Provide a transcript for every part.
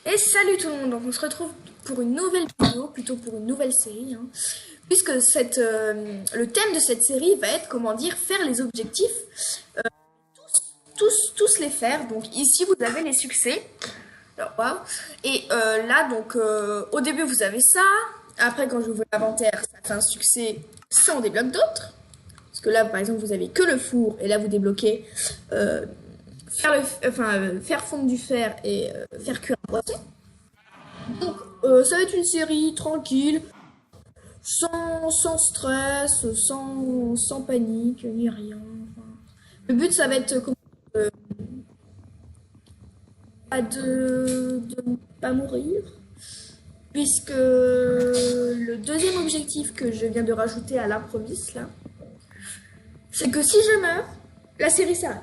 Et salut tout le monde, donc on se retrouve pour une nouvelle vidéo, plutôt pour une nouvelle série, puisque le thème de cette série va être, comment dire, faire les objectifs, tous les faire. Donc ici vous avez les succès, alors, wow. Et là donc au début vous avez ça, après quand j'ouvre l'inventaire ça fait un succès, ça en débloque d'autres, parce que là par exemple vous avez que le four, et là vous débloquez faire fondre du fer et faire cuire un poisson. Donc ça va être une série tranquille, sans stress, sans panique, ni rien. Enfin, le but ça va être de ne pas mourir, puisque le deuxième objectif que je viens de rajouter à l'improviste là, c'est que si je meurs, la série s'arrête.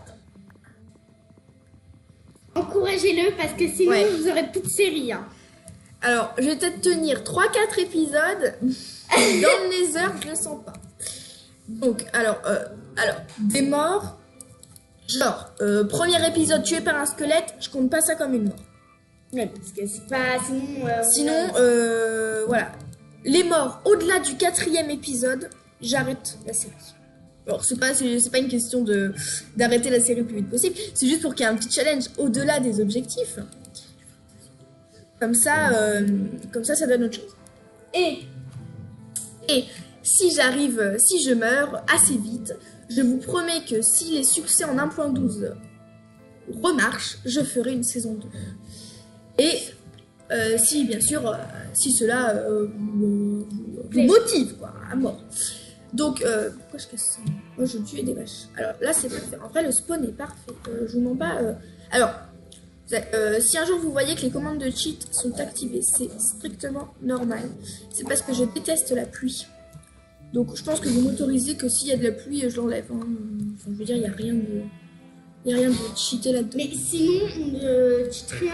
Encouragez-le parce que sinon vous aurez plus de série. Alors, je vais peut-être tenir 3-4 épisodes. Dans le Nether, je le sens pas. Donc, alors, des morts. Genre, premier épisode tué par un squelette, je compte pas ça comme une mort. Ouais, parce que c'est pas... Sinon, voilà. Les morts, au-delà du 4e épisode, j'arrête la série. Alors, c'est pas une question d'arrêter la série le plus vite possible. C'est juste pour qu'il y ait un petit challenge au-delà des objectifs. Comme ça, ça donne autre chose. Et si je meurs assez vite, je vous promets que si les succès en 1.12 remarchent, je ferai une saison 2. Et si, bien sûr, si cela vous motive, quoi, à mort. Donc, pourquoi je casse ça? Moi, je tue des vaches. Alors là, c'est parfait. En vrai, le spawn est parfait. Je vous mens pas. Alors, si un jour vous voyez que les commandes de cheat sont activées, c'est strictement normal. C'est parce que je déteste la pluie. Donc, je pense que vous m'autorisez que s'il y a de la pluie, je l'enlève. Enfin, je veux dire, il n'y a rien de cheaté là-dedans. Mais sinon, on ne cheat rien.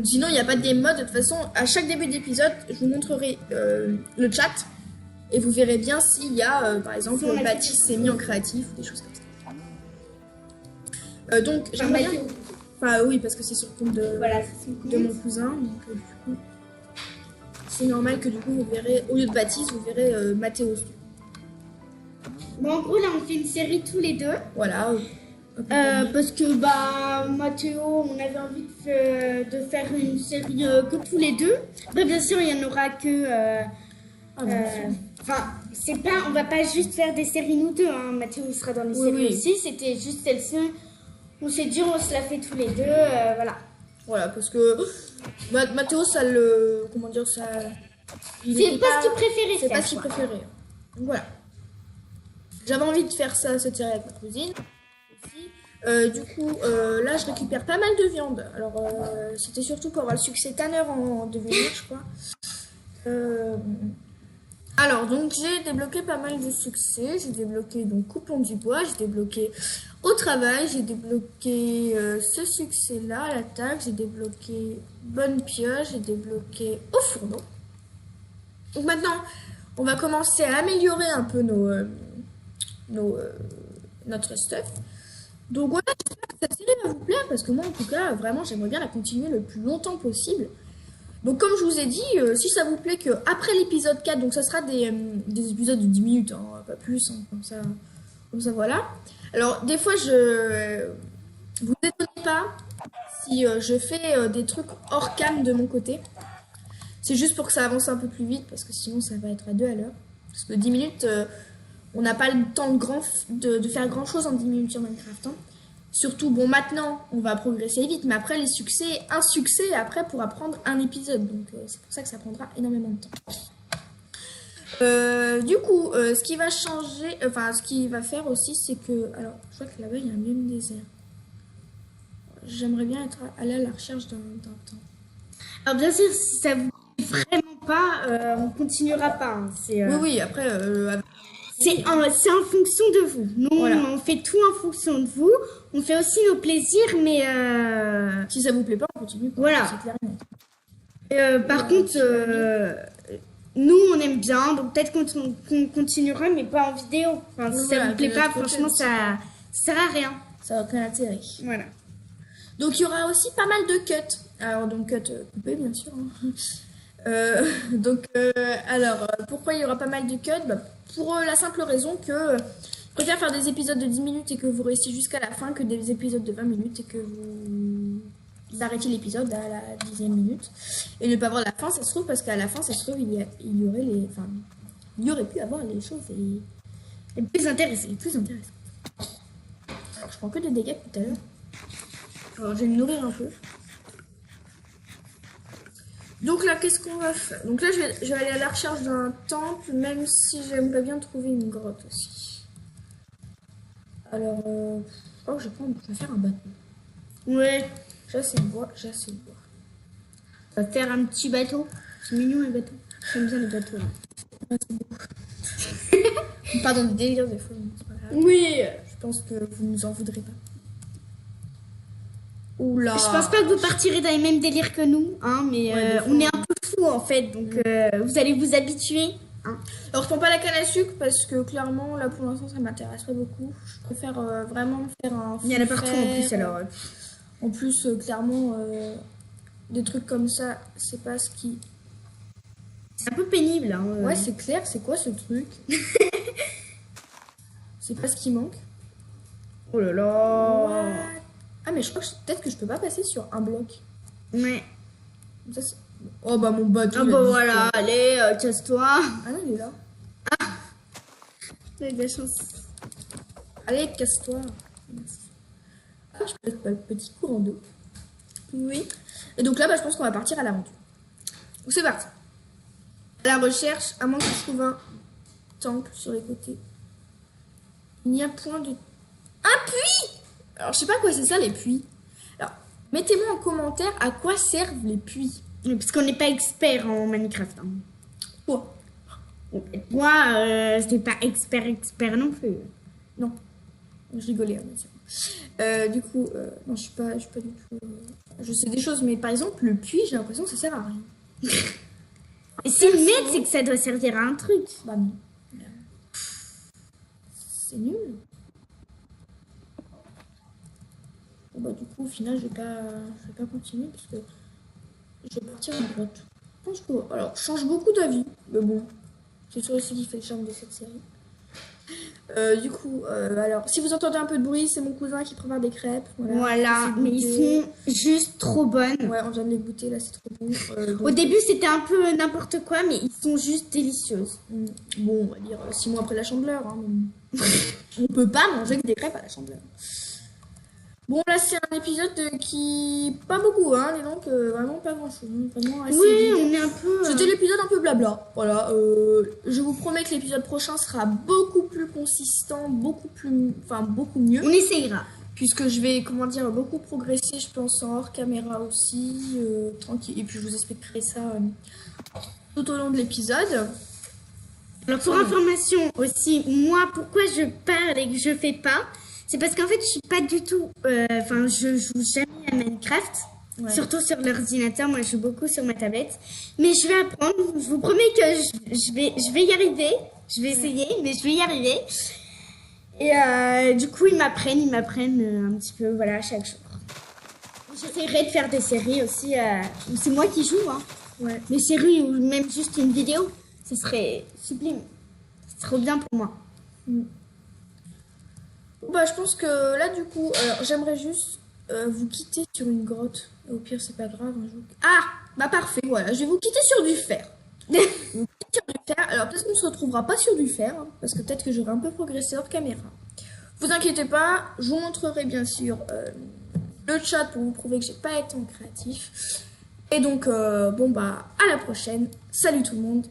Sinon, il n'y a pas de game mode. De toute façon, à chaque début d'épisode, je vous montrerai le chat. Et vous verrez bien s'il y a, par exemple, Baptiste s'est mis en créatif ou des choses comme ça. Donc, j'aimerais bien... Enfin, oui, parce que c'est sur le compte de mon cousin. Donc, du coup, c'est normal que, du coup, vous verrez, au lieu de Baptiste, vous verrez Mathéo. Bon, en gros, là, on fait une série tous les deux. Voilà. Parce que, Mathéo, on avait envie de faire une série que tous les deux. Après, bien sûr, il n'y en aura que... c'est pas, on va pas juste faire des séries nous deux, hein. Mathéo il sera dans les séries aussi, c'était juste celle-ci. On s'est dit on se la fait tous les deux, voilà. Voilà, parce que Mathéo, ça le... Comment dire, ça... C'est pas ce qu'il préférait faire. C'est pas ce qu'il préférait. Donc voilà. J'avais envie de faire ça, cette série avec ma cousine aussi. Du coup, là je récupère pas mal de viande. Alors, c'était surtout pour avoir le succès Tanner en devenir, je crois. Alors, donc, j'ai débloqué pas mal de succès. J'ai débloqué, donc, coupons du bois. J'ai débloqué au travail. J'ai débloqué ce succès-là, à l'attaque. J'ai débloqué bonne pioche. J'ai débloqué au fourneau. Donc, maintenant, on va commencer à améliorer un peu notre stuff. Donc, voilà, j'espère que cette série va vous plaire. Parce que moi, en tout cas, vraiment, j'aimerais bien la continuer le plus longtemps possible. Donc comme je vous ai dit, si ça vous plaît que après l'épisode 4, donc ça sera des épisodes de 10 minutes, hein, pas plus, hein, comme ça voilà. Alors des fois vous étonnez pas si je fais des trucs hors cam de mon côté. C'est juste pour que ça avance un peu plus vite, parce que sinon ça va être à 2 à l'heure. Parce que 10 minutes, on n'a pas le temps de faire grand chose en 10 minutes sur Minecraft. Hein. Surtout, bon, maintenant, on va progresser vite, mais après, les succès, un succès, après, pourra prendre un épisode. Donc, c'est pour ça que ça prendra énormément de temps. Du coup, ce qui va changer, ce qui va faire aussi, c'est que... Alors, je crois que là-bas, il y a un biome désert. J'aimerais bien aller à la recherche d'un temps. Alors, bien sûr, si ça vous plaît vraiment pas, on continuera pas. Hein. Oui, après... C'est en fonction de vous. Nous, on fait tout en fonction de vous. On fait aussi nos plaisirs, mais... Si ça vous plaît pas, on continue. Voilà. Par contre, nous, on aime bien. Donc, peut-être qu'on continuera, mais pas en vidéo. Enfin, si ça vous plaît pas, franchement, ça Ça sert à rien. Ça n'a aucun intérêt. Voilà. Donc il y aura aussi pas mal de cuts. Alors donc cuts coupés bien sûr. Hein. Pourquoi il y aura pas mal de cuts? Pour la simple raison que je préfère faire des épisodes de 10 minutes et que vous restiez jusqu'à la fin que des épisodes de 20 minutes et que vous arrêtiez l'épisode à la 10e minute et ne pas voir la fin. Ça se trouve parce qu'à la fin ça se trouve il y aurait pu avoir les choses Les plus intéressées. les plus intéressantes. Alors je prends que des dégâts tout à l'heure. Alors je vais me nourrir un peu. Donc là, qu'est-ce qu'on va faire? Donc là, je vais aller à la recherche d'un temple, même si j'aimerais bien trouver une grotte aussi. Alors, je vais faire un bateau. Ouais. J'ai assez de bois. On va faire un petit bateau. C'est mignon les bateaux. J'aime bien les bateaux. Là. Ouais, c'est beau. Pardon, des délires des fois, mais c'est pas grave. Oui. Je pense que vous ne nous en voudrez pas. Oula. Je pense pas que vous partirez dans les mêmes délires que nous, hein, mais Ouais, on est un peu fous en fait, donc vous allez vous habituer. Hein. Alors, je prends pas la canne à sucre parce que clairement, là pour l'instant, ça m'intéresse pas beaucoup. Je préfère vraiment faire un. Il y en a partout en plus alors. En plus, clairement, des trucs comme ça, c'est pas ce qui. C'est un peu pénible. Hein, Ouais, c'est clair, c'est quoi ce truc? C'est pas ce qui manque. Oh là là. What? Ah, mais je crois que peut-être que je peux pas passer sur un bloc. Ouais. Ça, oh bah mon bateau. Ah il a bah disparu. voilà, allez, casse-toi. Ah non, il est là. T'as de la chance. Allez, casse-toi. Ah, je peux être petit courant d'eau. Oui. Et donc là, je pense qu'on va partir à l'aventure. Donc c'est parti. À la recherche, à moins que je trouve un temple sur les côtés. Il n'y a point de... Un puits! Alors, je sais pas à quoi c'est ça, les puits. Alors, mettez-moi en commentaire à quoi servent les puits. Parce qu'on n'est pas expert en Minecraft. Hein. Quoi? Moi, c'est pas expert non plus. Non. Je rigolais, hein, bien sûr. Du coup, non, je suis pas du tout... je sais des choses, mais par exemple, le puits, j'ai l'impression que ça sert à rien. Et s'ils le mettent, c'est que ça doit servir à un truc. Bah non. C'est nul. Bon, bah, du coup, au final, je vais pas continuer parce que je vais partir en grotte. Je pense que, alors, je change beaucoup d'avis, mais bon, c'est sûr aussi qui fait le charme de cette série. Du coup, alors, si vous entendez un peu de bruit, c'est mon cousin qui prépare des crêpes. Voilà, mais ils sont juste trop bonnes. Ouais, on vient de les goûter, là, c'est trop bon. Donc, Au début, c'était un peu n'importe quoi, mais ils sont juste délicieuses. bon, on va dire 6 mois après la Chandeleur. Hein, mais... on peut pas manger que des crêpes à la Chandeleur. Bon, là, c'est un épisode qui... Pas beaucoup, hein, et donc vraiment pas grand-chose. Vraiment assez Oui, vide. on est un peu... C'était l'épisode un peu blabla. Voilà, je vous promets que l'épisode prochain sera beaucoup plus consistant, beaucoup mieux. On essayera. Puisque je vais, beaucoup progresser, je pense, en hors caméra aussi, tranquille. Et puis, je vous expliquerai ça tout au long de l'épisode. Alors, pour information aussi, moi, pourquoi je parle et que je fais pas, c'est parce qu'en fait, je suis pas du tout... je joue jamais à Minecraft. Ouais. Surtout sur l'ordinateur, moi je joue beaucoup sur ma tablette. Mais je vais apprendre, je vous promets que je vais y arriver. Je vais essayer, mais je vais y arriver. Et du coup, ils m'apprennent un petit peu, voilà, chaque jour. J'essaierai de faire des séries aussi, où c'est moi qui joue, hein. Ouais. Des séries ou même juste une vidéo, ce serait sublime. C'est trop bien pour moi. Bah, je pense que là, du coup, j'aimerais juste vous quitter sur une grotte. Au pire, c'est pas grave. Ah, bah parfait, voilà. Je vais vous quitter sur du fer. Vous quittez sur du fer. Alors, peut-être qu'on ne se retrouvera pas sur du fer, hein, parce que peut-être que j'aurai un peu progressé hors caméra. Vous inquiétez pas, je vous montrerai bien sûr le chat pour vous prouver que j'ai pas été en créatif. Et donc, à la prochaine. Salut tout le monde.